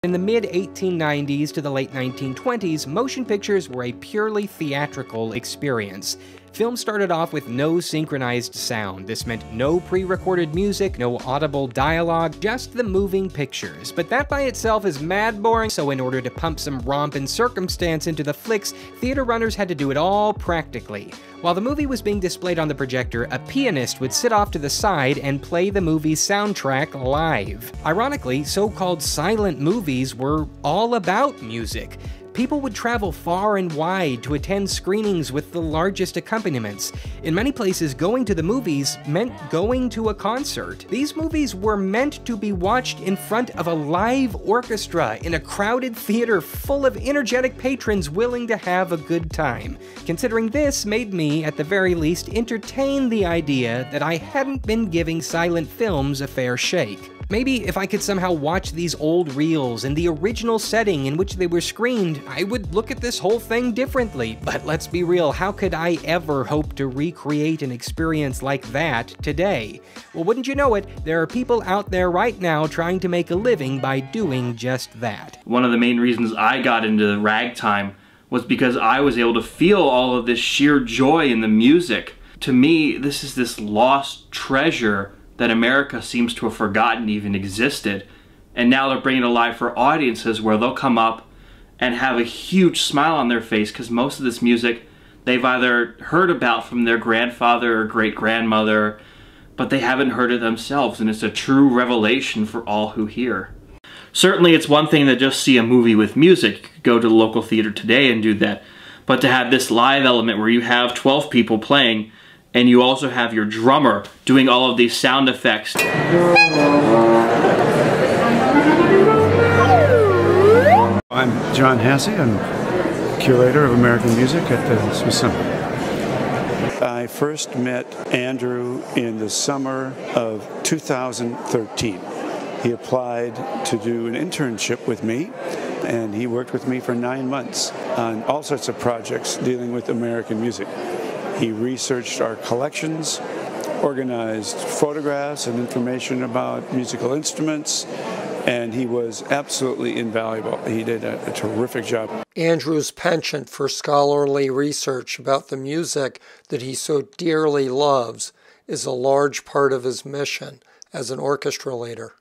In the mid-1890s to the late 1920s, motion pictures were a purely theatrical experience. Film started off with no synchronized sound. This meant no pre-recorded music, no audible dialogue, just the moving pictures. But that by itself is mad boring, so in order to pump some romp and circumstance into the flicks, theater runners had to do it all practically. While the movie was being displayed on the projector, a pianist would sit off to the side and play the movie's soundtrack live. Ironically, so-called silent movies were all about music. People would travel far and wide to attend screenings with the largest accompaniments. In many places, going to the movies meant going to a concert. These movies were meant to be watched in front of a live orchestra in a crowded theater full of energetic patrons willing to have a good time. Considering this made me, at the very least, entertain the idea that I hadn't been giving silent films a fair shake. Maybe if I could somehow watch these old reels in the original setting in which they were screened, I would look at this whole thing differently. But let's be real, how could I ever hope to recreate an experience like that today? Well, wouldn't you know it, there are people out there right now trying to make a living by doing just that. One of the main reasons I got into ragtime was because I was able to feel all of this sheer joy in the music. To me, this is this lost treasure that America seems to have forgotten even existed. And now they're bringing it alive for audiences where they'll come up and have a huge smile on their face because most of this music they've either heard about from their grandfather or great-grandmother, but they haven't heard it themselves, and it's a true revelation for all who hear. Certainly it's one thing to just see a movie with music. You could go to the local theater today and do that. But to have this live element where you have 12 people playing, and you also have your drummer doing all of these sound effects. I'm John Hasse. I'm curator of American music at the Smithsonian. I first met Andrew in the summer of 2013. He applied to do an internship with me, and he worked with me for 9 months on all sorts of projects dealing with American music. He researched our collections, organized photographs and information about musical instruments, and he was absolutely invaluable. He did a terrific job. Andrew's penchant for scholarly research about the music that he so dearly loves is a large part of his mission as an orchestra leader.